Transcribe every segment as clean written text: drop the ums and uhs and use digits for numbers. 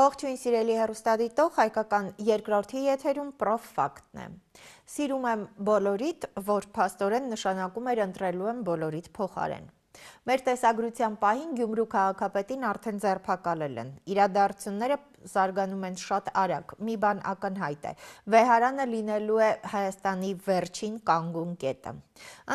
Ողջույն սիրելի հեռուստադիտող, հայկական երկրորդի եթերում պրոֆակտն է։ Սիրում եմ բոլորիդ, որ փաստորեն նշանակում էր ընտրելու եմ բոլորիդ փոխարեն։ Մեր տեսագրության պահին Գյումրու քաղաքապետին արդեն ձերբակալել են։ Իրադարձությունները զարգանում են շատ արագ, մի բան ակնհայտ է։ Վեհարանը լինելու է Հայաստանի վերջին կանգուն կետը։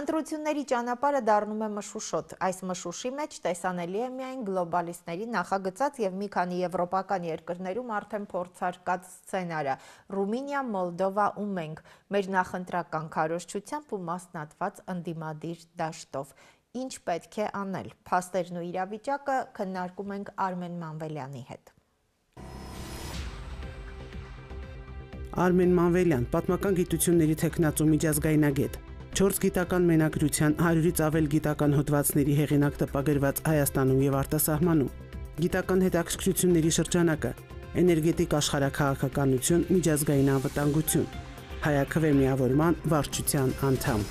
Ընտրությունների ճանապարհը դառնում է մշուշոտ, այս մշուշի մեջ տեսանելի է միայն գլոբալիստների նախագծած եւ մի քանի եվրոպական երկրներում արդեն փորձարկած սցենարը՝ Ռումինիա, Մոլդովա ու մենք, մեր նախընտրական քարոզչությամբ ու մասնատված ընդդիմադիր դաշտով։ Ինչ պետք է անել, փաստերն ու իրավիճակը քննարկում ենք Արմեն Մանվելյանի հետ։ Արմեն Մանվելյան, պատմական գիտությունների թեկնածու միջազգայնագետ, 4 գիտական մենակրության 100-ից ավել գիտական հոդվածների հեղինակ տպագրված Հայաստանում եւ արտասահմանում, գիտական հետաքրքրությունների շրջանակը, էներգետիկ աշխարհաքաղաքականություն, միջազգային անվտանգություն, հայաքվե միավորման վարչության անդամ։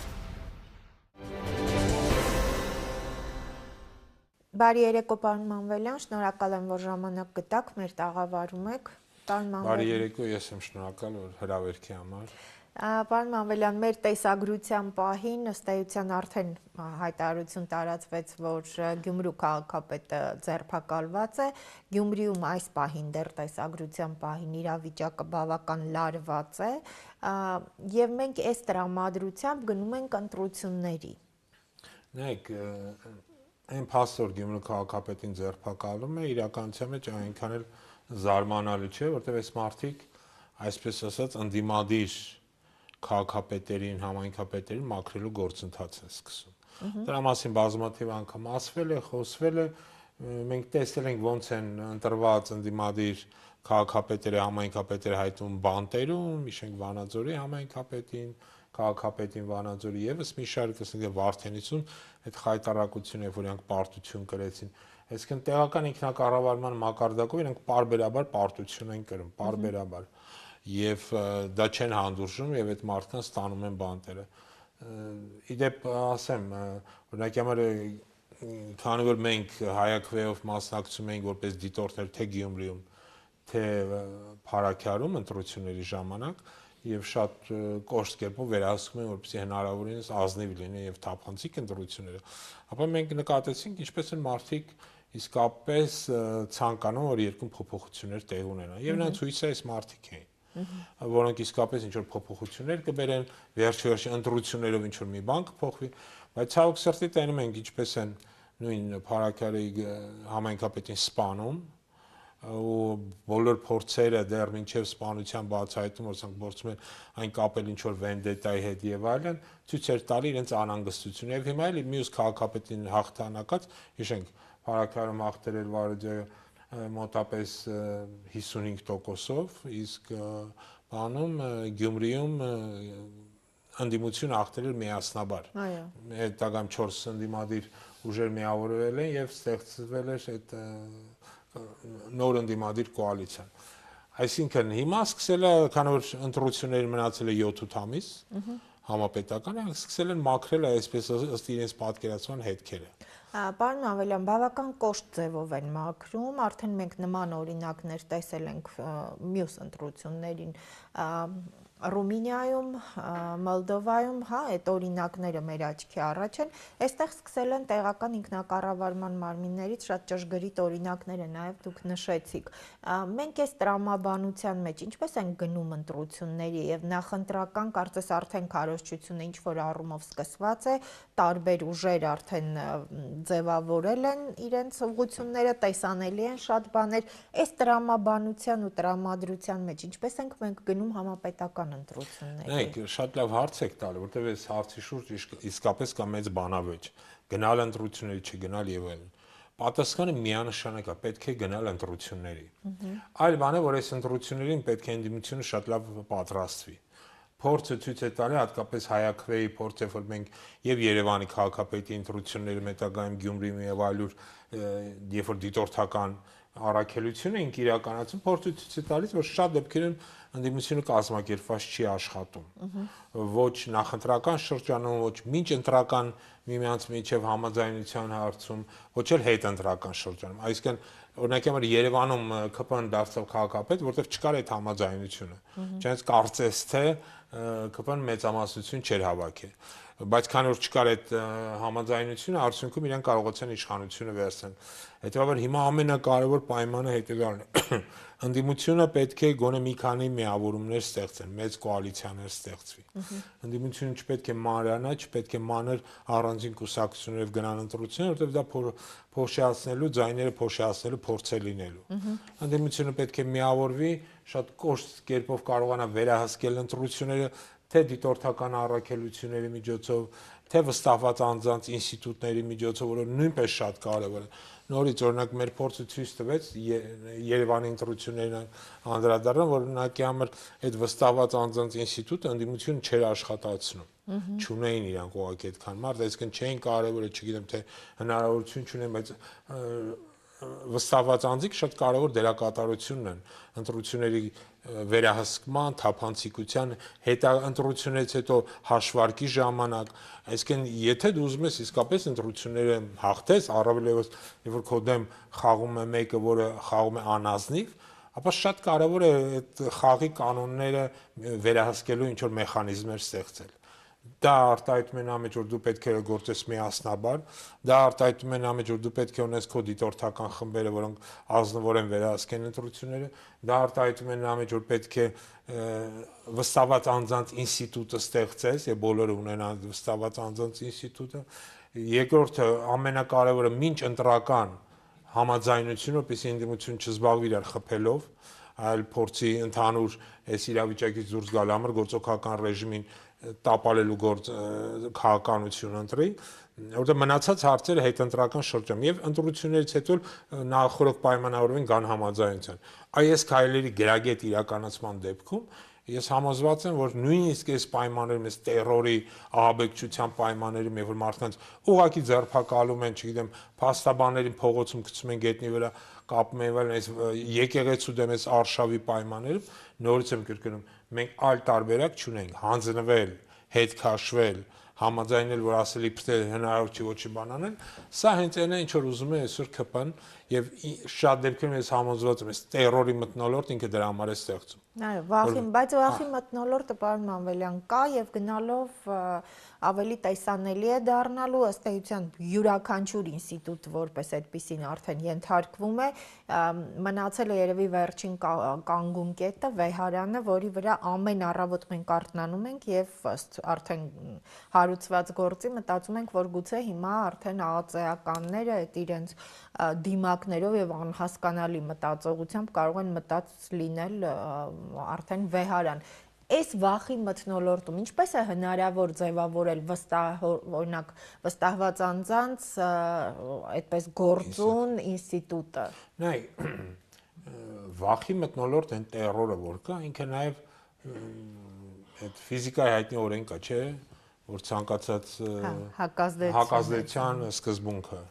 Բարի երեկո, պարոն Մանվելյան, շնորհակալ եմ, որ ժամանակ գտաք, մեր տաղավարում եք։ Բարի երեկո, ես եմ շնորհակալ, որ հրավերքի համար։ Պարոն Մանվելյան, մեր տեսագրության պահին ըստ էության արդեն հայտարարություն տարածվեց, որ Գյումրու քաղաքապետը ձերբակալված է։ Գյումրիում այս պահին դեռ տեսագրության պահին իրավիճակը բավական լարված է, եւ մենք այս տրամադրությամբ գնում ենք ընտրությունների։ Նայեք, այն փաստ, որ Գյումրու քաղաքապետին ձերբակալում է, իրականության մեջ այնքան էլ զարմանալի չէ, որտեղ այս մարդիկ, այսպես ասած, ընդդիմադիր քաղաքապետերին, համայնքապետերին մաքրելու գործընթաց են սկսում։ Դրա մասին բազմաթիվ անգամ ասվել է, խոսվել է, մենք տեսել ենք ոնց են ընտրված ընդդիմադիր քաղաքապետերը, համայնքապետերը հայտնվում բանտերում, իշենք Վանաձորի համայնքապետին, քաղաքապետին Վանաձորի եւս մի շարք, ասենք Վարդենիցում այդ խայտարակությունը, որ իրանք պարտություն կրեցին։ Այսինքն տեղական ինքնակառավարման մակարդակով իրանք պարբերաբար պարտություն են կրում, պարբերաբար։ Եվ դա չեն հանդուրժում եւ այդ մարդկանց ստանում են բանտերը։ Իդեպ ասեմ, օրինակ համար քանի որ մենք հայաքվեով մասնակցում ենք որպես դիտորդներ թե Գյումրիում, թե Փարաքյարում ընտրությունների ժամանակ եւ շատ կոշտ կերպով վերահսկում են, որպեսզի հնարավորինս ազնիվ լինեն եւ թափանցիկ ընտրությունները, ապա մենք նկատեցինք ինչպես են մարդիկ իսկապես ցանկանում որ երկու փոփոխություններ տեղ ունենան եւ նրանց հույսը այս մարդիկ էին, որոնք իսկապես ինչ որ փոփոխություններ կբերեն, վերջի ընտրություններով ինչ որ մի բան կփոխվի, բայց ցավոք սրտի տենում ենք ինչպես են նույն Փարաքյարի համայնքապետին սպանում ու բոլոր փորձերը դեռ մինչև սպանության բացահայտում, որ ասենք փորձում են այն կապել ինչ որ վենդետայի հետ եւ այլն, ցույց էր տալի իրենց անհանգստությունը եւ հիմա էլ մյուս քաղաքապետին հաղթանակած, հիշենք Փարաքյարում հաղթել էր Վարուձյանը մոտապես 55%-ով, իսկ բանում Գյումրիում ընդդիմություն հաղթել էր միասնաբար։ Հետագայում 4 ընդդիմադիր ուժեր միավորվել են եւ ստեղծվել էր այդ նոր ընդդիմադիր կոալիցիան։ Այսինքն հիմա սկսել է, քանի որ ընտրությունների մնացել է 7-8 ամիս, համապետական, սկսել են մաքրել այսպես ըստ իրենց պատկերացման հետքերը։ Պարոն Մանվելյան, բավական կոշտ ձևով են մաքրում, արդեն մենք նման օրինակներ տեսել ենք մյուս ընտրություններին Ռումինիայում, Մոլդովայում, այդ օրինակները մեր աչքի առաջ են, այստեղ սկսել են տեղական ինքնակառավարման մարմիններից շատ ճշգրիտ օրինակներ է նաև դուք նշեցիք։ Մենք այս տրամաբանության մեջ ինչպես են գնում ընտրությունների եւ նախընտրական կարծես արդեն քարոզչությունը ինչ որ առումով սկսված է, տարբեր ուժեր արդեն ձևավորել են իրենց ուղղությունները, տեսանելի են շատ բաներ, այս տրամաբանության ու տրամադրության մեջ ինչպես ենք մենք գնում համապետական ընտրությունների։ Նայեք, շատ լավ հարց եք տալի, որտեղ այս հարցի շուրջ իսկապես կա մեծ բանավեճ։ Գնալ ընտրությունների, չգնալ եւ այլն։ Պատասխանը միանշանակ է, պետք է գնալ ընտրությունների։ Այլ բան է, որ այս ընտրություններին պետք է ընդդիմությունը շատ լավ պատրաստվի։ Փորձը ցույց է տալի, հատկապես հայաքվեի փորձը, որ մենք եւ Երևանի քաղաքապետի ընտրությունները մետագայում Գյումրիում եւ այլուր, երբ որ դիտորդական առաքելություն ենք իրականացում, փորձը ցույց է տալիս, որ շատ դեպքերում ընդդիմությունը կազմակերպված չի աշխատում։ Ոչ նախընտրական շրջանում, ոչ մինչ ընտրական միմյանց միջև համաձայնության հարցում, ոչ էլ հետընտրական շրջանում։ Այսինքն օրինակ համար Երևանում ԿՊ-ն դարձավ քաղաքապետ, որտեղ չկար այդ համաձայնությունը։ Չնայած կարծես թե ԿՊ-ն մեծամասնություն չէր հավաքել։ Բայց քանի որ չկար այդ համաձայնությունը, արդյունքում իրեն կարողացան իշխանությունը վերցնել։ Հետևաբար հիմա ամենակարևոր պայմանը հետևյալն է։ Ընդդիմությունը պետք է գոնե մի քանի միավորումներ ստեղծեն, մեծ կոալիցիաներ ստեղծվի։ Ընդդիմությունը չպետք է մանրանա, չպետք է մանր առանձին կուսակցություններով գնան ընտրություններ, որովհետև դա փոշիացնելու, ձայները փոշիացնելու փորձ է լինելու։ Ընդդիմությունը պետք է միավորվի, շատ կոշտ կերպով կարողանա վերահսկել ընտրությունները, թե դիտորդական առաքելությունների միջոցով, թե վստահված անձանց ինստիտուտների միջոցով, որը նույնպես շատ կարևոր է։ Նորից օրինակ մեր փորձը ցույց տվեց Երևանի ընտրություններին անդրադառնալ, որ օրինակի համար այդ վստահված անձանց ինստիտուտը ընդդիմությունը չէր աշխատացնում։ Չունեին իրանք ուղղակի այդքան մարդ, այսինքն չէին կարևորը, չգիտեմ թե հնարավորություն չունեն, բայց վստահված անձիկ շատ կարևոր դերակատարությունն են ընտրությունների վերահսկման, թափանցիկության, ընտրություններից հետո հաշվարկի ժամանակ, այսինքն եթե դու ուզում ես իսկապես ընտրությունները հաղթես, առավել ևս երբ որ քո դեմ խաղում է մեկը, որը խաղում է անազնիվ, ապա շատ կարևոր է այդ խաղի կանոնները վերահսկելու ինչ որ մեխանիզմներ ստեղծել։ Դա արտահայտում է նա մեջ, որ դու պետք է գործես միասնաբար, դա արտահայտում է նա մեջ, որ դու պետք է ունես քո դիտորդական խմբերը, որոնք ազնվոր են վերահսկեն ընտրությունները, դա արտահայտում է նա մեջ, որ պետք է վստահված անձանց ինստիտուտը ստեղծես, եւ բոլորը ունենան վստահված անձանց ինստիտուտը։ Երկրորդը, ամենակարևորը, մինչ ընտրական համաձայնությունը, որպեսզի ընդդիմությունը չզբաղվի իրար խփելով, այլ փորձի ընդհանուր այս իրավիճակից դուրս գալ համար գործողական ռեժիմին տապալելու քաղաքականություն ընտրի, որտեղ մնացած հարցերը հետընտրական շրջանում եւ ընտրություններից հետո նախորդ պայմանավորվեն կան համաձայնության։ Այս քայլերի գրագետ իրականացման դեպքում ես համոզված եմ, որ նույնիսկ այս պայմաններում, այս տերորի ահաբեկչության պայմաններում, երբ որ մարդկանց ուղղակի ձերբակալում են, չգիտեմ, փաստաբաններին փողոցում գցում են գետնի վրա, կապում են վայել, այս եկեղեցու դեմ այս արշավի պայմաններում, նորից եմ կրկնում, մենք այլ տարբերակ չունենք, հանձնվել, հետ քաշվել, համաձայնել, որ ասել իբրե հնարավոր չի ոչի բան անել, սա հենց այն է, ինչ որ ուզում է այսօր ԿՊ-ն եւ շատ դեպքերում ես համոզված եմ, այս տերորի մթնոլորտ ինքը դրա համար է ստեղծում։ Այո, բայց վախի մթնոլորտը, պարոն Մանվելյան, կա եւ գնալով ավելի տեսանելի է դառնալու, ըստ էության յուրաքանչյուր ինստիտուտ որպես այդպեսին արդեն ենթարկվում է, մնացել է երևի վերջին կանգուն կետը, վեհարանը, որի վրա ամեն առավոտ մենք արթնանում ենք եւ արդեն հարուցված գործի մտածում ենք, որ գուցե հիմա արդեն ԱԱԾ-ականները այդ իրենց դիմակներով եւ անհասկանալի մտածողությամբ կարող են մտած լինել արդեն վեհարան։ Այս վախի մթնոլորտում ինչպես է հնարավոր ձևավորել օրինակ վստահված անձանց այդպես գործուն ինստիտուտը։ Նայ, վախի մթնոլորտ այն տերորը որ կա, ինքը նաեւ այդ ֆիզիկայի հայտնի օրենք կա, չէ՞, որ ցանկացած հակազդեցության սկզբունքը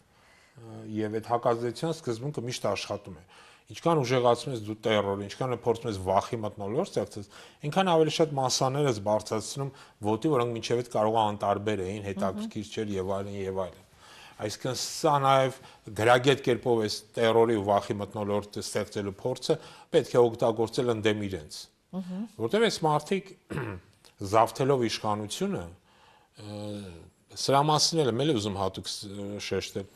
եւ այդ հակազդեցության սկզբունքը միշտ աշխատում է։ Ինչքան ուժեղացնում ես դու տերորը, ինչքան փորձում ես վախի մթնոլորտ ստեղծես, այնքան ավելի շատ մասաներ ես բարձրացնում ոտի, որոնք մինչև այդ կարող է անտարբեր էին, հետաքրքիր չէր եւ այլն եւ այլն։ Այսինքն սա նաեւ գրագետ կերպով այս տերորի ու վախի մթնոլորտը ստեղծելու փորձը պետք է օգտագործել ընդդեմ իրենց։ Որտեղ այս մարդիկ զավթելով իշխանությունը, սրա մասին եմ էլի ուզում հատուկ շեշտել։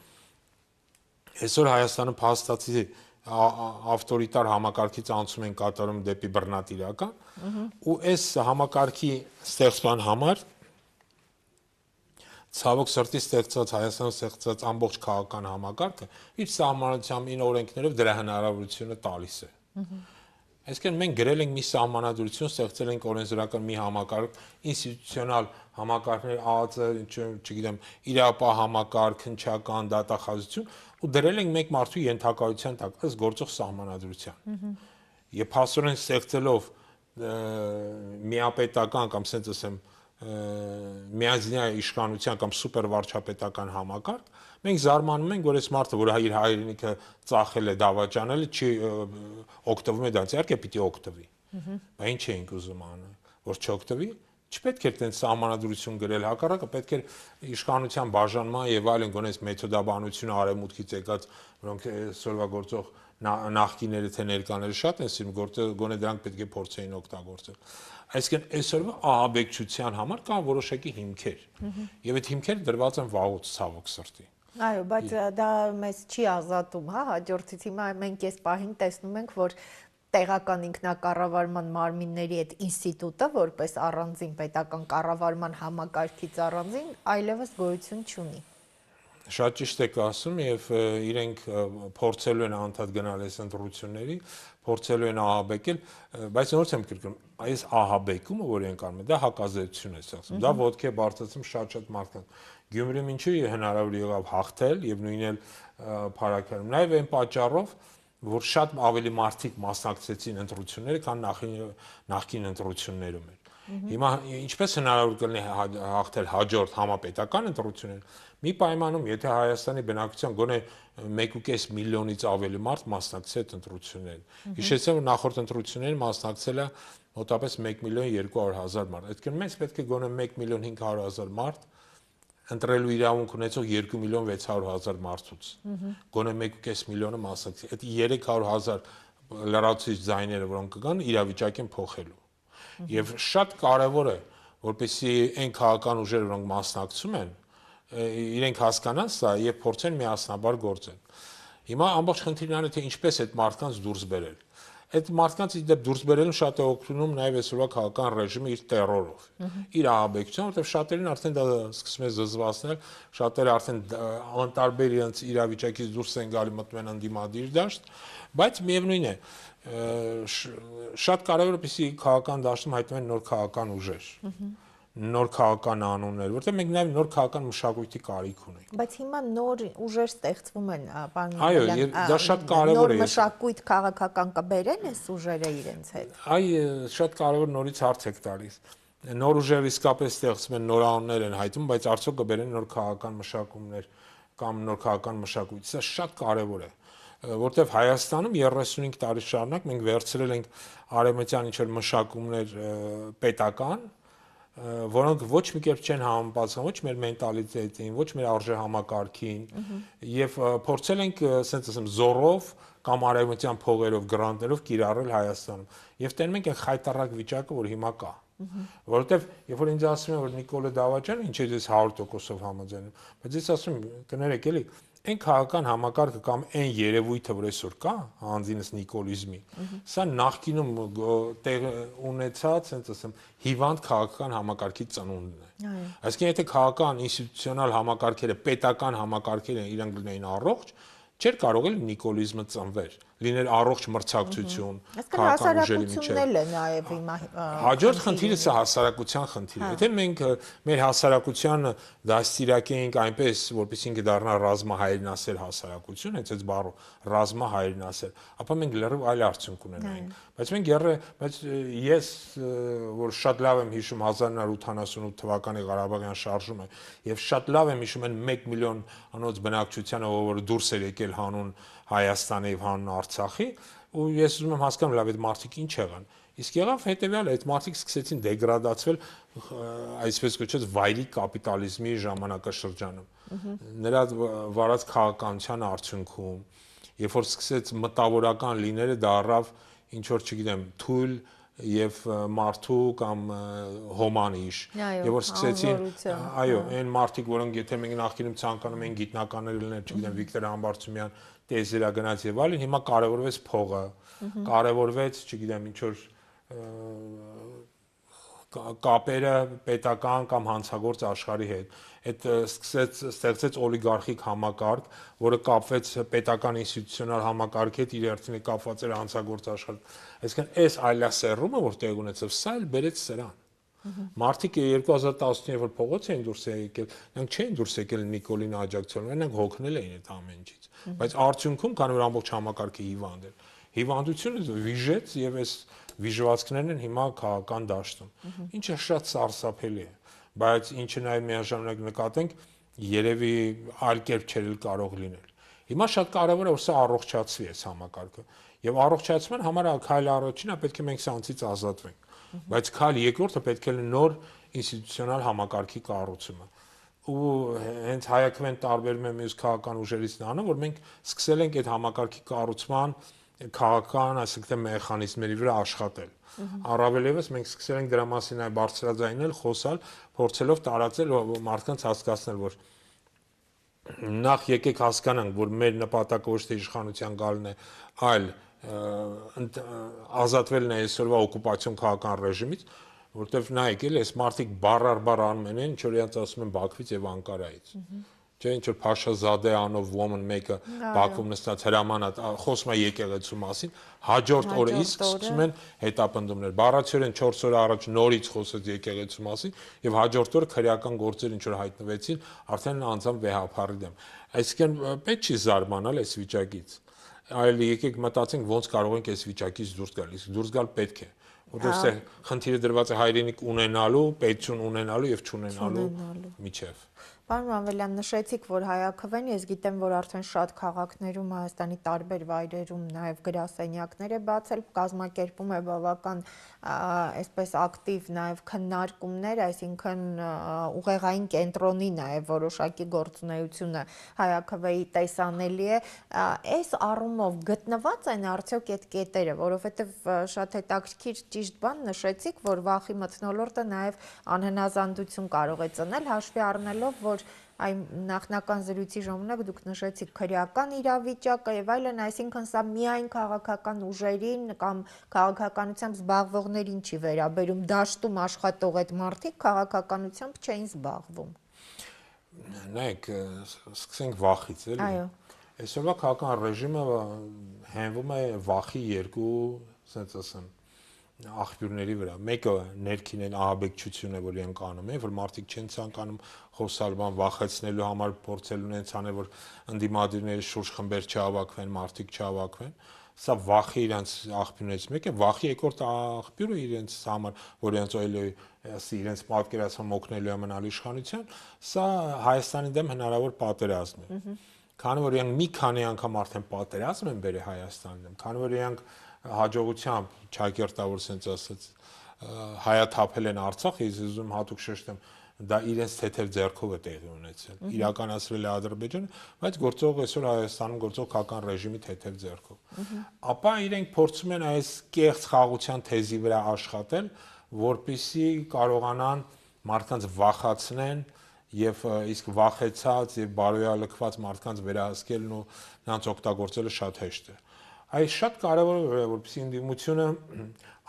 Այսօր Հայաստանը փաստացի ավտորիտար համակարգից անցում են կատարում դեպի բռնատիրական ու այս համակարգի ստեղծման համար ցավոք սրտի ստեղծած Հայաստանում ստեղծած ամբողջ քաղաքական համակարգը իր սահմանադրությամբ իր օրենքներով դրա հնարավորությունը տալիս է։ Այսինքն մենք գրել ենք մի սահմանադրություն, ստեղծել ենք օրենսդրական մի համակարգ, ինստիտուցիոնալ համակարգներ, ԱԱԾ, չգիտեմ, իրապահ համակարգ, քննչական, դատախազություն ու դրել ենք մեկ մարդու ենթակայության տակ, ըստ գործող սահմանադրության։ Եվ փաստորեն ստեղծելով միապետական կամ ասենց ասեմ միազնյա իշխանության կամ սուպերվարչապետական համակարգ, մենք զարմանում ենք, որ այս մարդը, որ իր հայրենիքը ծախել է, դավաճանել, չի օգտվում է դրանից, իհարկե պիտի օգտվի։ Բա ինչ էինք ուզում անել, որ չօգտվի։ Չպետք է տենց սահմանադրություն գրել, հակառակը պետք է իշխանության բաժանման եւ այլն գոնես մեթոդաբանությունը արևմուտքից եկած, որոնք այսօրվա գործող նախկիները թե ներկաները շատ են սիրում, գոնե դրանք պետք է փորձեին օգտագործել։ Այսինքն այսօրվա ահաբեկչության համար կան որոշակի հիմքեր։ Եվ այդ հիմքերը դրված են վաղուց ցավոք սրտի։ Այո, բայց դա մեզ չի ազատում, հա, հաջորդից հիմա մենք այս պահին տեսնում ենք, որ տեղական ինքնակառավարման մարմինների այդ ինստիտուտը, որպես առանձին պետական կառավարման համակարգից առանձին, այլևս գոյություն չունի։ Շատ ճիշտ եք ասում եւ իրենք փորձելու են անդադ գնալ այս ընտրությունների, փորձելու են ահաբեկել, բայց նորից եմ կրկնում, այս ահաբեկումը, որ իրենք անում են, դա հակազդեցություն է ստեղծում, դա ոտքի է բարձրացում շատ մարդկանց։ Գյումրիում ինչու է հնարավոր եղավ հաղթել եւ նույնն էլ Փարաքարում, նաեւ այն պատճառով, որ շատ ավելի մարդիկ մասնակցեցին ընտրությունները, քան նախկին ընտրություններում էր։ Հիմա ինչպես հնարավոր կլինի հաղթել հաջորդ համապետական ընտրությունները։ Մի պայմանում, եթե Հայաստանի բնակչության գոնե 1.5 միլիոնից ավելի մարդ մասնակցի այդ ընտրություններին։ Հիշեցեք, որ նախորդ ընտրություններին մասնակցել է մոտավորապես 1 միլիոն 200,000 մարդ։ Այդքան մեզ պետք է գոնե 1 միլիոն 500,000 մարդ ընտրելու իրավունք ունեցող 2 միլիոն 600,000 մարդուց։ Գոնե 1.5 միլիոնը մասնակցի։ Այդ 300,000 լրացուցիչ ձայները, որոնք կգան, իրավիճակ են փոխելու։ Եվ շատ կարևոր է, որպեսզի այն քաղաքական ուժերը, որոնք մասնակցում են, իրենք հասկանան սա եւ փորձեն միասնաբար գործել։ Հիմա ամբողջ խնդիրն այն է, թե ինչպես այդ մարդկանց դուրս բերել։ Այդ մարդկանց դեպ դուրս բերելուն շատ է օգնում նաեւ այսօրվա քաղաքական ռեժիմը իր տերորով, իր ահաբեկչությամբ, որտեղ շատերին արդեն դա սկսում է զզվացնել, շատերը արդեն անտարբեր իրենց իրավիճակից դուրս են գալի, մտնում են ընդդիմադիր դաշտ, բայց միևնույն է, շատ կարևոր է, որպեսզի քաղաքական դաշտում հայտնվեն նոր քաղաքական ուժեր, նոր քաղաքական անուններ, որտեղ մենք նաև նոր քաղաքական մշակույթի կարիք ունենք։ Բայց հիմա նոր ուժեր ստեղծվում են, պարոն Այո, եւ դա շատ կարևոր է։ Նոր մշակույթ քաղաքական կբերեն այս ուժերը իրենց հետ։ Շատ կարևոր նորից հարց եք տալիս։ Նոր ուժեր իսկապես ստեղծվում են, նոր անուններ են հայտում, բայց արդյոք կբերեն նոր քաղաքական մշակումներ կամ նոր քաղաքական մշակույթ։ Սա շատ կարևոր է, որտեղ Հայաստանում 35 տարի շարունակ մենք վերցրել ենք արևմտյան ինչ-որ մշակումներ պետական, որոնք ոչ մի կերպ չեն համապատասխանում ոչ մեր մենտալիտետին, ոչ մեր արժեհամակարգին, եւ փորձել ենք, ասենց ասեմ, զորով կամ արևմտյան փողերով, գրանտերով կիրառել Հայաստանում։ Եվ տենում ենք այն խայտառակ վիճակը, որ հիմա կա։ Որովհետեւ երբ որ ինձ ասում են, որ Նիկոլը Դավաճանը, ինչ է ես 100%-ով համաձայնում, բայց ես ասում եմ, կներեք էլի, այն քաղաքական համակարգը կամ այն երևույթը, որ այսօր կա, հանձինս նիկոլիզմի, սա նախկինում տեղ ունեցած, ասենց ասեմ, հիվանդ քաղաքական համակարգի ծնունդն է։ Այսինքն, եթե քաղաքական ինստիտուցիոնալ համակարգերը, պետական համակարգերը իրանք լինեին առողջ, չէր կարող էլ նիկոլիզմը ծնվել, լինել առողջ մրցակցություն, քաղաքական ուժերի միջև։ Հաջորդ խնդիրը սա հասարակության խնդիրը է։ Եթե մենք մեր հասարակությանը դաստիարակենք այնպես, որպեսզի ինքը դառնա ռազմահայրենասեր հասարակություն, հենց այս բառը ռազմահայրենասեր, ապա մենք լրիվ այլ արդյունք կունենայինք։ Բայց ես, որ շատ լավ եմ հիշում 1988 թվականի Ղարաբաղյան շարժումը, եւ շատ լավ եմ հիշում այն 1 միլիոն անոց բնակչությանը, որ դուրս էր եկել հանուն Հայաստանի եւ հանուն Արցախի, ու ես ուզում եմ հասկանալ լավ այդ մարդիկ ինչ եղան։ Իսկ եղավ հետեւյալը, այդ մարդիկ սկսեցին դեգրադացվել այսպես կոչված վայրի կապիտալիզմի ժամանակաշրջանում։ Նրա վարած քաղաքականության արդյունքում, երբ որ սկսեց մտավորական լինելը, դառավ ինչ որ, չգիտեմ, թույլ եւ մարդու կամ հոմանիշ, եւ որ սկսեցին, այո, այն մարդիկ, որոնք եթե մենք նախկինում ցանկանում էին գիտնականներ լինել, չգիտեմ, Վիկտոր Համբարձումյան տեզերա գնաց եւ այլն, հիմա կարեւորվեց փողը, կարեւորվեց, չգիտեմ, ինչ որ կապերը պետական կամ հանցագործ աշխարհի հետ։ Այդ ստեղծեց օլիգարխիկ համակարգ, որը կապվեց պետական ինստիտուցիոնալ համակարգի հետ, իր հերթին կապված էր հանցագործ աշխարհ։ Այսինքն այս այլասերումը, որ տեղ ունեցավ, սա էլ բերեց սրան։ Մարդիկ 2018-ին որ փողոց էին դուրս եկել, նրանք չէին դուրս եկել Նիկոլին աջակցելու, նրանք հոգնել էին այդ ամեն ինչից։ Բայց արդյունքում, քանի որ ամբողջ համակարգը հիվանդ էր, հիվանդությունը վիժեց եւ այս վիժվածքներն են հիմա քաղաքական դաշտում, ինչը շատ սարսափելի է, բայց ինչը նաև միաժամանակ նկատենք, երևի այլ կերպ չէր կարող լինել։ Հիմա շատ կարևոր է որ սա առողջացվի այս համակարգը։ Եվ առողջացման համար քայլ առաջինը պետք է մենք սրանցից ազատվենք։ Բայց քայլ երկրորդը պետք է լինի նոր ինստիտուցիոնալ համակարգի կառուցումը։ Ու հենց հայակվեն տարբերում է մյուս քաղաքական ուժերից նրանը, որ մենք սկսել ենք այդ համակարգի կառուցման քաղաքական, այսինքն մեխանիզմների վրա աշխատել։ Առավել եւս մենք սկսել ենք դրա մասին այ բարձրաձայնել, խոսալ, փորձելով տարածել մարդկանց հասկացնել, որ նախ եկեք հասկանանք, որ մեր նպատակը ոչ թե իշխանության գալն է, այլ ազատվելն է այսօրվա օկուպացիոն քաղաքական ռեժիմից, որտեվ նայեք, էլի այս մարդիկ բառ անում են, ինչ որ իրենց ասում են Բաքվից եւ Անկարայից։ Չէ, ինչ որ Փաշազադե անով woman մեկը Բաքվում նստած հրաման է խոսում է եկեղեցու մասին, հաջորդ օրը իսկ սկսում են հետապնդումներ։ Բառացիորեն 4 օր առաջ նորից խոսեց եկեղեցու մասին եւ հաջորդ օրը քրեական գործեր ինչ որ հայտնվեցին, արդեն անձամբ վեհապարի դեմ։ Այսինքն պետք չի զարմանալ այս վիճակից։ Այլ եկեք մտածենք ոնց կարող ենք այս վիճակից դուրս գալ։ Իսկ դուրս գալ պետք է։ Որովհետեւ խնդիրը դրված է հայրենիք ունենալու, պետություն ունենալու եւ չունենալու միջև։ Պարոն Մանվելյան, նշեցիք, որ հայաքվեն, ես գիտեմ, որ արդեն շատ քաղաքներում Հայաստանի տարբեր վայրերում նաև գրասենյակներ է բացել, կազմակերպում է բավական այսպես ակտիվ նաև քննարկումներ, այսինքն ուղեղային կենտրոնի նաև որոշակի գործունեությունը հայաքվեի տեսանելի է, այս առումով գտնված են արդյոք այդ կետերը, որովհետև շատ հետաքրքիր ճիշտ բան նշեցիք, որ վախի մթնոլորտը նաև անհնազանդություն կարող է ծնել, հաշվի առնելով, որ այն նախնական զրույցի ժամանակ դուք նշեցիք քրեական իրավիճակը եւ այլն, այսինքն սա միայն քաղաքական ուժերին կամ քաղաքականությամբ զբաղվողներին չի վերաբերում, դաշտում աշխատող այդ մարդիկ քաղաքականությամբ չէին զբաղվում։ Նայեք, սկսենք վախից, էլի։ Այո։ Այսօրվա քաղաքական ռեժիմը հենվում է վախի երկու, ասենց ասեմ, աղբյուրների վրա։ Մեկը ներքին են ահաբեկչությունը, որ իրենք անում են, որ մարդիկ չեն ցանկանում խոսալ բան վախեցնելու համար փորձել ունեն ցանել, որ ընդդիմադիրների շուրջ խմբեր չհավաքվեն, մարդիկ չհավաքվեն։ Սա վախի իրենց աղբյուրներից մեկը, վախի երկրորդ աղբյուրը իրենց համար, որ իրենց իրենց պատկերացում օգնելու է մնալ իշխանության, սա Հայաստանի դեմ հնարավոր պատերազմ է։ Քանի որ իրենք մի քանի անգամ արդեն պատերազմ են բերել Հայաստանի դեմ, քանի որ իրենք հաջողությամբ ճակերտավոր sense ասած հայաթափել են Արցախ, ես ուզում հատուկ շեշտեմ, դա իրենց թեթև ձեռքով է տեղի ունեցել։ Իրականացրել է Ադրբեջանը, բայց գործող այսօր Հայաստանում գործող քաղաքական ռեժիմի թեթև ձեռքով։ Ապա իրենք փորձում են այս կեղծ խաղաղության թեզի վրա աշխատել, որպեսզի կարողանան մարդկանց վախացնեն եւ իսկ վախեցած եւ բարոյալքված մարդկանց վերահսկելն ու նրանց օգտագործելը շատ հեշտ է։ Այս շատ կարևոր է, որպեսզի ընդդիմությունը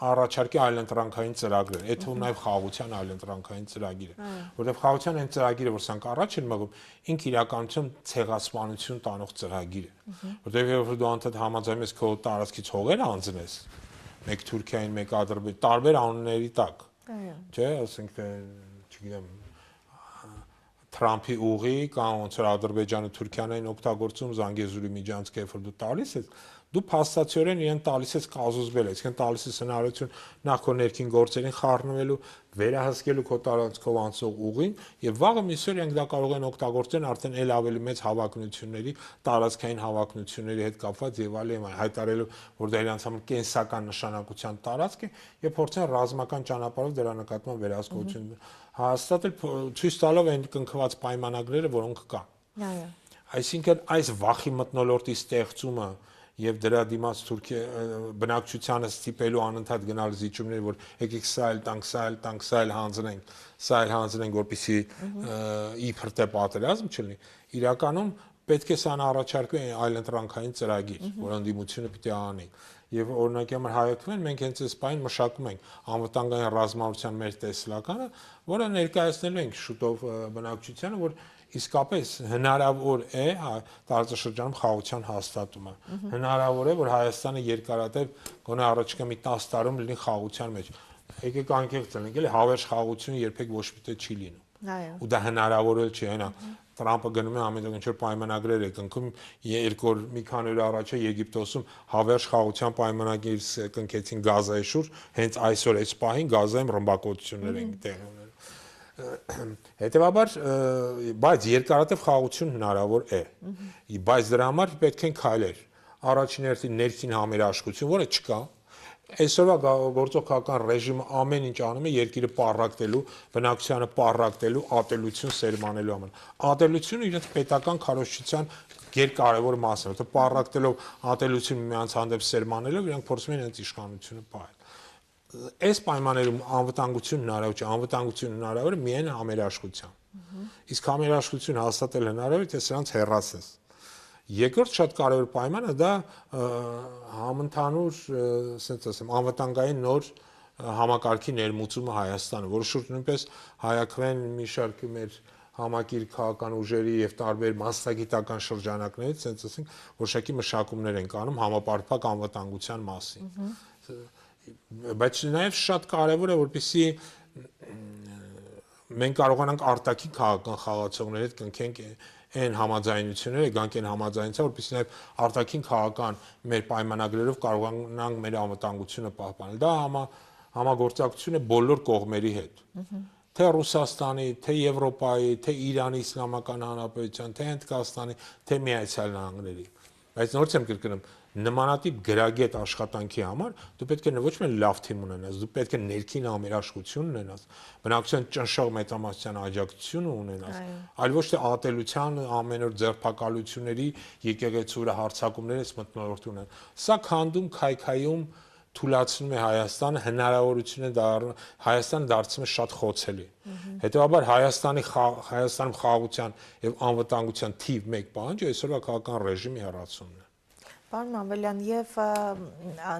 առաջարկի այլընտրանքային ծրագրեր, այդ թվում նաև խաղաղության այլընտրանքային ծրագիրը, որովհետև խաղաղության այն ծրագիրը, որ սրանք առաջ են մղում, ինքը իրականություն ցեղասպանություն տանող ծրագիր է, որովհետև երբ դու անդադ համաձայնում ես քո տարածքից հողեր անձնես, մեկ Թուրքիային, մեկ Ադրբեջան, տարբեր անունների տակ, չէ, ասենք թե, չգիտեմ, Թրամփի ուղի կամ ոնց որ Ադրբեջանը Թուրքիան են օգտագործում Զանգեզուրի միջանցքը, երբ որ դու տալիս ես, դու փաստացիորեն իրեն տալիս ես կազուզվել, այսինքն տալիս ես հնարավորություն նախ քո ներքին գործերին խառնվելու, վերահսկելու քո տարածքով անցող ուղին, եւ վաղը միսօր իրենք դա կարող են օգտագործեն արդեն ել ավելի մեծ հավակնությունների, տարածքային հավակնությունների հետ կապված եւ այլն, հայտարարելով, որ դա իրենց համար կենսական նշանակության տարածք է եւ փորձեն ռազմական ճանապարհով դրա նկատմամբ վերահսկողություն հաստատել, ցույց տալով այն կնքված պայմանագրերը, որոնք կան։ Այո։ Այսինքն այս վախի մթնոլորտի ստեղծումը եւ դրա դիմաց Թուրքիա բնակչությանը ստիպելու անընդհատ գնալ զիջումներ, որ եկեք սա էլ տանք, սա էլ տանք, սա էլ հանձնենք, որպեսզի իբր թե պատերազմ չլինի։ Իրականում պետք է սան առաջարկվի այլընտրանքային ծրագիր, որ ընդդիմությունը պիտի անի։ Եվ օրինակի համար հայտնվեն, մենք հենց այս բանը մշակում ենք անվտանգային ռազմավարության մեր տեսլականը, որը ներկայացնելու ենք շուտով բնակչությանը, որ իսկապես հնարավոր է տարածաշրջանում խաղաղության հաստատումը։ Հնարավոր է, որ Հայաստանը երկարատև գոնե առաջիկա մի 10 տարում լինի խաղաղության մեջ։ Եկեք անկեղծ լինենք, էլի հավերժ խաղաղությունը երբեք ոչ մի տեղ չի լինում։ Ու դա հնարավոր էլ չի, այնա Տրամպը գնում է ամեն ինչ որ պայմանագրեր է կնքում, երկու օր մի քանի օր առաջ Եգիպտոսում հավերժ խաղաղության պայմանագիր կնքեցին Գազայի շուրջ, հենց այսօր այս պահին Գազայում ռմբակոծություններ են տեղի ունենում։ Հետևաբար, բայց երկարատև խաղաղություն հնարավոր է։ Բայց դրա համար պետք են քայլեր։ Առաջին հերթին ներքին համերաշխություն, որը չկա։ Այսօրվա գործող քաղաքական ռեժիմը ամեն ինչ անում է երկիրը պառակտելու, բնակչությանը պառակտելու, ատելություն սերմանելու համար։ Ատելությունը իրենց պետական քարոզչության երկարևոր մասն է, որտեղ պառակտելով ատելություն միմյանց հանդեպ սերմանելով իրենք փորձում են իրենց իշխանությունը պահել։ Այս պայմաններում անվտանգություն հնարավոր չէ, անվտանգություն հնարավոր է միայն համերաշխությամբ։ Իսկ համերաշխություն հաստատել հնարավոր է, թե սրանց հեռացնես։ Երկրորդ շատ կարևոր պայմանը դա համընդհանուր, ասենց ասեմ, անվտանգային նոր համակարգի ներմուծումը Հայաստանը, որը շուրջ նույնպես հայակվեն մի շարք մեր համակիր քաղաքական ուժերի եւ տարբեր մասնագիտական շրջանակներից, ասենց ասենք, որոշակի մշակումներ են կանում համապարփակ անվտանգության մասին։ Բայց նաեւ շատ կարևոր է, որպեսզի մենք կարողանանք արտաքին քաղաքական խաղացողների հետ կնքենք այն համաձայնությունները, գանք այն համաձայնության, որպեսզի նաև արտաքին քաղաքական մեր պայմանագրերով կարողանանք մեր անվտանգությունը պահպանել։ Դա համագործակցություն է բոլոր կողմերի հետ։ Թե Ռուսաստանի, թե Եվրոպայի, թե Իրանի Իսլամական Հանրապետության, թե Հնդկաստանի, թե Միացյալ Նահանգների։ Բայց նորից եմ կրկնում, նմանատիպ գրագետ աշխատանքի համար դու պետք է ոչ միայն լավ թիմ ունենաս, դու պետք է ներքին համերաշխություն ունենաս, բնակչության ճնշող մեծամասնության աջակցություն ունենաս, այլ ոչ թե ատելության ամեն օր ձերբակալությունների եկեղեցու վրա հարձակումներից մթնոլորտ ունեն։ Սա քանդում քայքայում թուլացնում է Հայաստանը, հնարավորություն է Հայաստանը դարձնում է շատ խոցելի։ Հետևաբար Հայաստանում խաղաղության եւ անվտանգության թիվ 1 պահանջը այսօրվա քաղաքական ռեժիմի հեռացումն է։ Պարոն Մամվելյան, եւ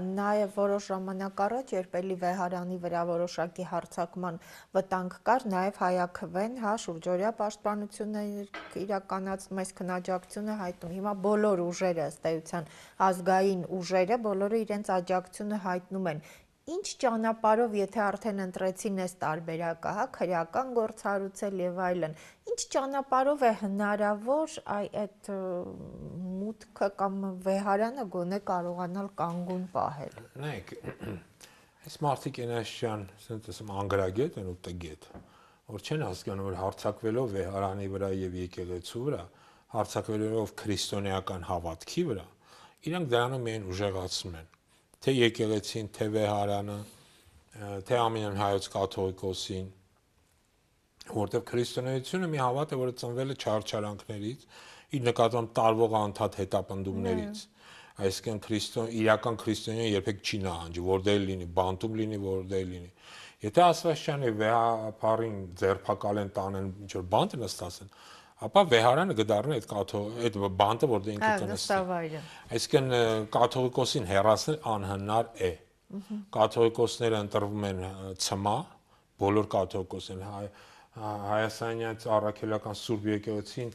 նաեւ որոշ ժամանակ առաջ, երբ էլի Վեհարանի վրա որոշակի հարձակման վտանգ կար, նաեւ հայաքվեն, շուրջօրյա պաշտպանություններ իրականացնում, այս քննաջակցությունը հայտնում։ Հիմա բոլոր ուժերը, ըստ էության ազգային ուժերը, բոլորը իրենց աջակցությունը հայտնում են։ Ինչ ճանապարհով, եթե արդեն ընտրեցին այս տարբերակը, քրեական գործառույցել եւ այլն, ինչ ճանապարհով է հնարավոր այդ մուտքը կամ Վեհարանը գոնե կարողանալ կանգուն պահել։ Նայեք, այս մարդիկ այնաշյան, ասենք ասեմ, անգրագետ են ու տգետ, որ չեն հասկանում, որ հարձակվելով Վեհարանի վրա եւ եկեղեցու վրա, հարձակվելով քրիստոնեական հավատքի վրա, իրանք դրանով միայն ուժեղացնում են թե եկեղեցին, թե Վեհարանը, թե ամենայն հայոց կաթողիկոսին, որտեղ քրիստոնեությունը մի հավատ է, որը ծնվել է չարչարանքներից, իր նկատմամբ տարվող անդադ հետապնդումներից, այսինքն իրական քրիստոնեան երբեք չի նահանջի, որտեղ լինի, բանտում լինի, որտեղ լինի։ Եթե Ասվաշյանի Վեհապարին ձերբակալեն, տանեն, ինչ որ բանտ նստացեն, ապա Վեհարանը կդառնա այդ բանտը, որտեղ ինքը կնստի։ Այսինքն կաթողիկոսին հեռացնել անհնար է։ Կաթողիկոսները ընտրվում են ցմա, բոլոր կաթողիկոսները Հայաստանյան առաքելական Սուրբ եկեղեցին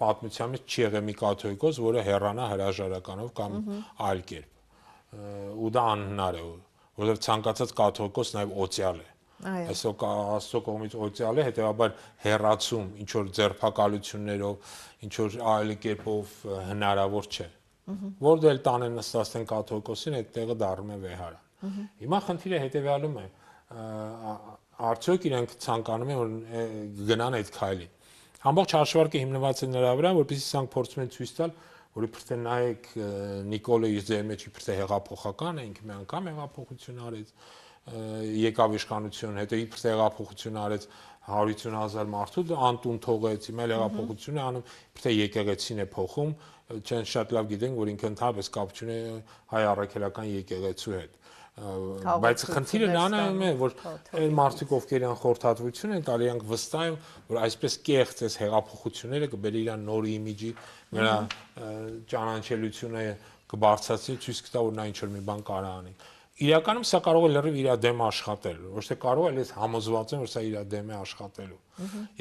պատմության մեջ չի եղել մի կաթողիկոս, որը հեռանա հրաժարականով կամ այլ կերպ։ Ու դա անհնար է, որովհետև ցանկացած կաթողիկոս նաև օծյալ է։ Այսօր Աստծո կողմից օծյալ է, հետեւաբար հեռացում ինչ որ ձերբակալություններով, ինչ որ այլ կերպով հնարավոր չէ։ Որտեղ տանեն նստացնեն կաթողիկոսին, այդ տեղը դառնում է Վեհարան։ Հիմա խնդիրը հետեւյալում է, արդյոք իրենք ցանկանում են որ գնան այդ քայլին։ Ամբողջ հաշվարկը հիմնված է նրա վրա, որպեսզի սրանք փորձում են ցույց տալ, որ իբրթե նայեք Նիկոլը իր ձեր մեջ իբրթե հեղափոխական է, ինքը մի անգամ հեղափոխություն արեց, եկավ իշխանություն, հետո իբրթե հեղափոխություն արեց 150,000 մարդու անտուն թողեց, հիմա հեղափոխություն է անում, իբրթե եկեղեցին է փոխում, չեն շատ լավ գիտեն, որ ինքը ընդհանրապես կապ չունի հայ առաքելական եկեղեցու հետ։ Բայց խնդիրը նրան է, որ այն մարդիկ, ովքեր իրան խորհրդատվություն են տալի, իրանք վստահ են, որ այսպես կեղծ այս հեղափոխությունները կբերի իրան նոր իմիջի, նրա ճանաչելիությունը կբարձրացնի, ցույց կտա, որ նա ինչ-որ մի բան կարող անի։ Իրականում սա կարող է լրիվ իր դեմ աշխատել, ոչ թե կարող է, ես համոզված եմ, որ սա իր դեմ է աշխատելու։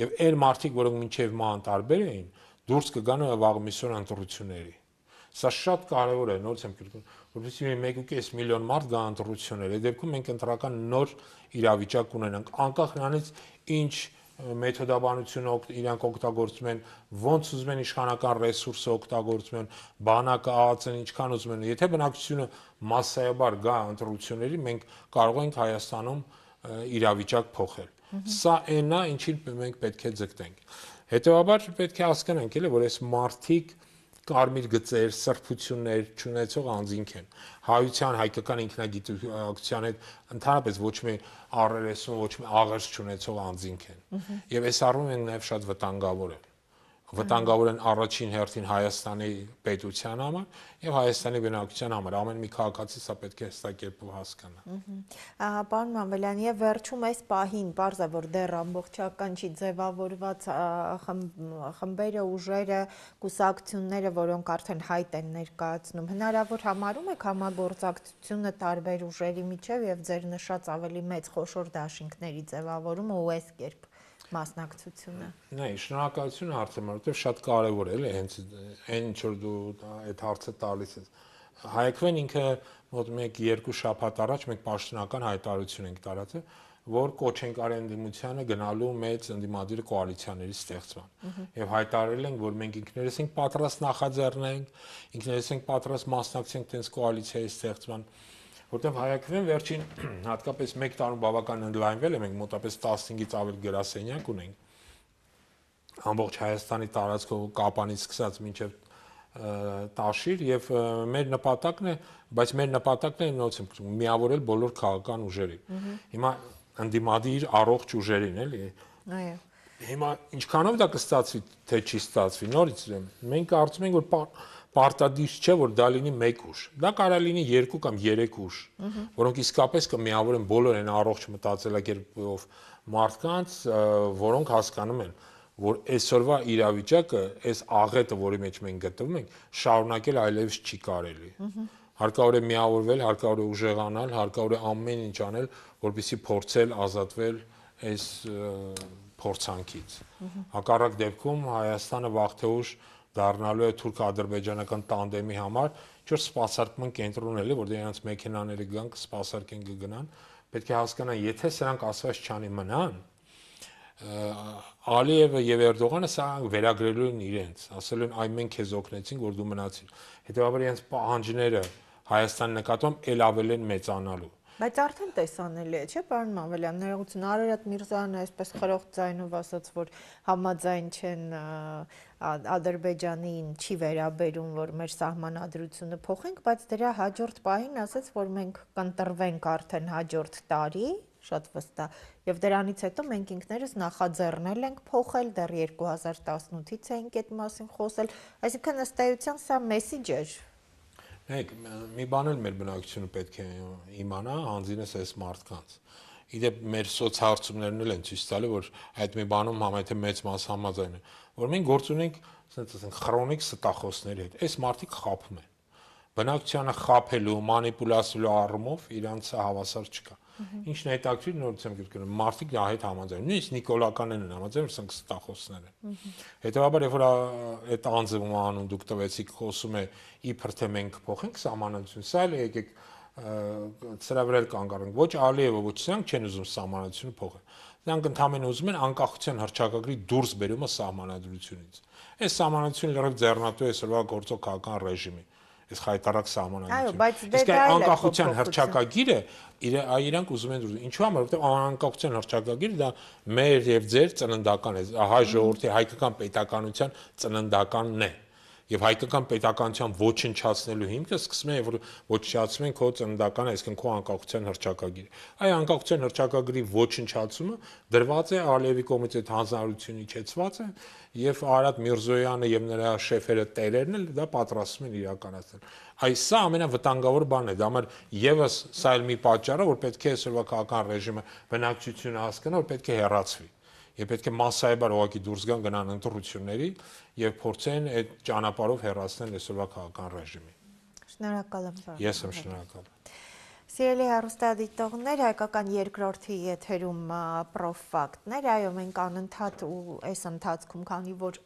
Եվ այն մարդիկ, որոնք մինչև ման տարբեր էին, դուրս կգան վաղ միսօր ընտրությունների։ Սա շատ կարևոր է, նորից եմ կրկնում, որովհետեւ 1.5 միլիոն մարդ գա ընտրություններ, այդ դեպքում մենք ընտրական նոր իրավիճակ ունենանք, անկախ նրանից ինչ մեթոդաբանություն իրանք օգտագործում են, ոնց ուզում են իշխանական ռեսուրսը օգտագործում են, բանակը ԱԱՑ-ն ինչքան ուզում են, եթե բնակչությունը massայաբար գա ընտրությունների, մենք կարող ենք Հայաստանում իրավիճակ փոխել։ Սա այնն է, ինչին մենք պետք է ձգտենք։ Հետևաբար պետք է հասկանանք, էլի, որ այս մարդիկ կարմիր գծեր, սրբություններ չունեցող անձինք են։ Հայության, հայկական ինքնագիտության հետ ընդհանրապես ոչ մի առերեսում, ոչ մի աղերս չունեցող անձինք են։ Եվ այս առումով նաև շատ վտանգավոր են։ Վտանգավոր են առաջին հերթին Հայաստանի պետության համար եւ Հայաստանի բնակչության համար։ Ամեն մի քաղաքացի սա պետք է հստակ կերպով հասկանա։ Պարոն Մանվելյան, եւ վերջում այս պահին բարձ է, որ դեռ ամբողջական չի ձևավորված խմբերը, ուժերը, կուսակցությունները, որոնք արդեն հայտ են ներկայացնում, հնարավոր համարում եք համագործակցությունը տարբեր ուժերի միջև եւ ձեր նշած ավելի մեծ խոշոր դաշինքների ձևավորումը ու այս կերպ մասնակցությունը։ Նայ, շնորհակալություն հարցը, որովհետև շատ կարևոր է, էլի, հենց այն ինչ որ դու այդ հարցը տալիս ես։ Հայկվեն ինքը մոտ 1-2 շաբաթ առաջ մենք պաշտոնական հայտարարություն ենք տարածել, որ կոչ ենք արել ընդդիմությանը գնալու մեծ ընդդիմադիր կոալիցիաների ստեղծման։ Եվ հայտարարել ենք, որ մենք ինքներս ենք պատրաստ նախաձեռնենք, ինքներս ենք պատրաստ մասնակցենք տենց կոալիցիայի ստեղծման։ Որտեղ հայակվեն վերջին հատկապես 1 տարում բավական ընդլայնվել է, մենք մոտապես 15-ից ավել գրասենյակ ունենք ամբողջ Հայաստանի տարածքով Կապանից սկսած մինչև Տաշիր եւ մեր նպատակն է, բայց մեր նպատակն է նույնպես եմ միավորել բոլոր քաղաքական ուժերին։ Հիմա ընդդիմադիր առողջ ուժերին, էլի։ Այո։ Հիմա ինչքանով դա կստացվի, թե չի ստացվի, նորից մենք կարծում ենք, որ պարտադիր չէ, որ դա լինի 1 ուժ։ Դա կարա լինի 2 կամ 3 ուժ, որոնք իսկապես կմիավորեն բոլոր այն առողջ մտածելակերպով մարդկանց, որոնք հասկանում են, որ այսօրվա իրավիճակը, այս աղետը, որի մեջ մենք գտնվում ենք, շարունակել այլևս չի կարելի։ Հարկավոր է միավորվել, հարկավոր է ուժեղանալ, հարկավոր է ամեն ինչ անել, որպեսզի փորձել ազատվել այս փորձանքից։ Հակառակ դեպքում Հայաստանը վաղ թե ուշ դառնալու է թուրք-ադրբեջանական տանդեմի համար ինչ-որ սպասարկման կենտրոն էլի, որտեղ իրենց մեքենաները գան, կսպասարկեն կգնան, պետք է հասկանան, եթե սրանք ասված չանի մնան, Ալիևը եւ Էրդողանը սա վերագրելու են իրենց, ասել են այ մենք քեզ օգնեցինք, որ դու մնացիր։ Հետեւաբար իրենց պահանջները Հայաստանի նկատմամբ ել ավել են մեծանալու։ Բայց արդեն տեսանելի է, չէ՞, պարոն Մանվելյան, ներողություն, Արարատ Միրզոյանը այսպես խրոխտ ձայնով ասաց, որ համաձայն չեն Ադրբեջանին չի վերաբերում, որ մեր սահմանադրությունը փոխենք, բայց դրա հաջորդ պահին ասաց, որ մենք կընտրվենք արդեն հաջորդ տարի, շատ վստահ, եւ դրանից հետո մենք ինքներս նախաձեռնել ենք փոխել, դեռ 2018-ից էինք այդ մասին խոսել, այսինքն ըստ էության սա մեսիջ էր։ Նայեք, մի բան էլ մեր բնակչությունը պետք է իմանա, հանձինս այս մարդկանց։ Իդեպ մեր սոցհարցումներն էլ են ցույց տալի, որ այդ մի բանում համայնքի մեծ մաս համաձայն է, որ մենք գործ ունենք, ասենք ասենք քրոնիկ ստախոսների հետ։ Այս մարդիկ խափում են։ Բնակչությանը խափելու, մանիպուլացիալու առումով իրանց հավասար չկա։ Ինչն է հետաքրքիր, նորից եմ գրկնում, մարդիկ դա հետ համաձայն։ Նույնիսկ նիկոլականներն են համաձայն, որ սրանք ստախոսներ են։ Հետևաբար, երբ որ այդ անձը անուն դուք տվեցիք, խոսում է իբր թե մենք փոխենք սահմանադրություն, սա էլ եկեք սրա վրա կանգ առնենք։ Ոչ Ալիևը, ոչ սրանք չեն ուզում սահմանադրությունը փոխել։ Նրանք ընդհանրապես ուզում են անկախության հռչակագրի դուրս բերումը սահմանադրությունից։ Այս սահմանադրությունը լրիվ ձեռնատու է այսօրվա գործող քաղաքական ռեժիմի։ Այս խայտարակ սահմանադրությունը։ Իսկ այդ անկախության հռչակագիրը իրանք ուզում են դուրս։ Ինչու՞ համար, որովհետև անկախության հռչակագիրը դա մեր եւ ձեր ծննդական է, հայ ժողովրդի հայկական պետականության ծննդականն է։ Եվ հայկական պետականության ոչնչացնելու հիմքը սկսում է, որ ոչնչացում են քո ծննդականը, այսինքն քո անկախության հռչակագիրը։ Այ անկախության հռչակագրի ոչնչացումը դրված է Ալիևի կողմից այդ հանձնարարությունը իջեցված է, եւ Արարատ Միրզոյանը եւ նրա շեֆերը տերերն էլ դա պատրաստում են իրականացնել։ Այս սա ամենավտանգավոր բանն է, դա համար եւս սա էլ մի պատճառ է, որ պետք է այսօրվա քաղաքական ռեժիմը բնակչությունը հասկանա, որ պետք է հեռացվի։ Եվ պետք է մասսայաբար ուղղակի դուրս գան գնան ընտրությունների եւ փորձեն այդ ճանապարհով հեռացնել այսօրվա քաղաքական ռեժիմին։ Շնորհակալ եմ։ Ես եմ շնորհակալ։ Սիրելի հեռուստադիտողներ, հայկական երկրորդի եթերում պրոֆակտներ, այո, մենք անընդհատ ու այս ընթացքում, քանի որ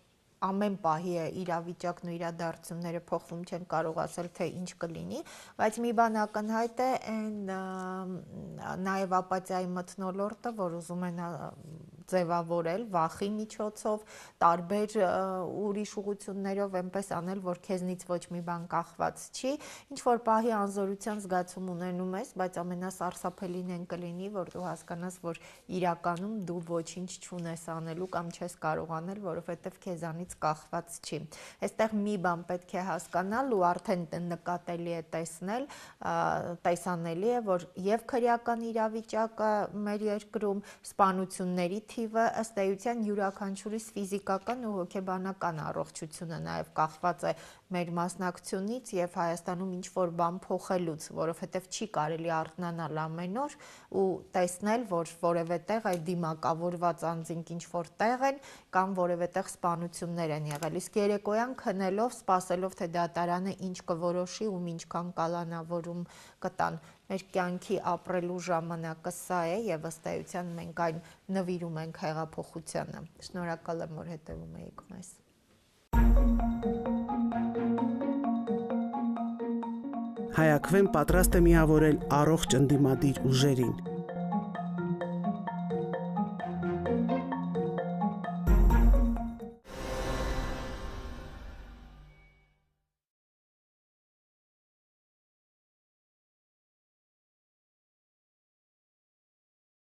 ամեն պահի է իրավիճակն ու իրադարձությունները փոխվում, չեն կարող ասել, թե ինչ կլինի, բայց մի բան ակնհայտ է, այն նաև ապաթիայի մթնոլորտը, որ ուզում են ձևավորել վախի միջոցով, տարբեր ուրիշ ուղղություններով այնպես անել, որ քեզնից ոչ մի բան կախված չի, ինչ որ պահի անզորության զգացում ունենում ես, բայց ամենասարսափելին են կլինի, որ դու հասկանաս, որ իրականում դու ոչինչ չունես անելու կամ չես կարող անել, որովհետև քեզանից կախված չի։ Այստեղ մի բան պետք է հասկանալ ու արդեն նկատելի է տեսնել, տեսանելի է, որ եւ քրեական իրավիճակը մեր երկրում, սպանությունների թիվը ըստ էության յուրաքանչյուրիս ֆիզիկական ու հոգեբանական առողջությունը նաև կախված է մեր մասնակցությունից եւ Հայաստանում ինչ որ բան փոխելուց, որովհետեւ չի կարելի արթնանալ ամեն օր ու տեսնել, որ որևէ տեղ այդ դիմակավորված անձինք ինչ որ տեղ են կամ որևէ տեղ սպանություններ են եղել։ Իսկ երեկոյան քնելով, սպասելով թե դատարանը ինչ կորոշի ու ինչքան կալանավորում կտան։ Մեր կյանքի ապրելու ժամանակը սա է եւ ըստ էության մենք այն նվիրում ենք հեղափոխությանը։ Շնորհակալ եմ, որ հետևում եք մեզ։ Հայաքվեն պատրաստ է միավորել առողջ ընդդիմադիր ուժերին։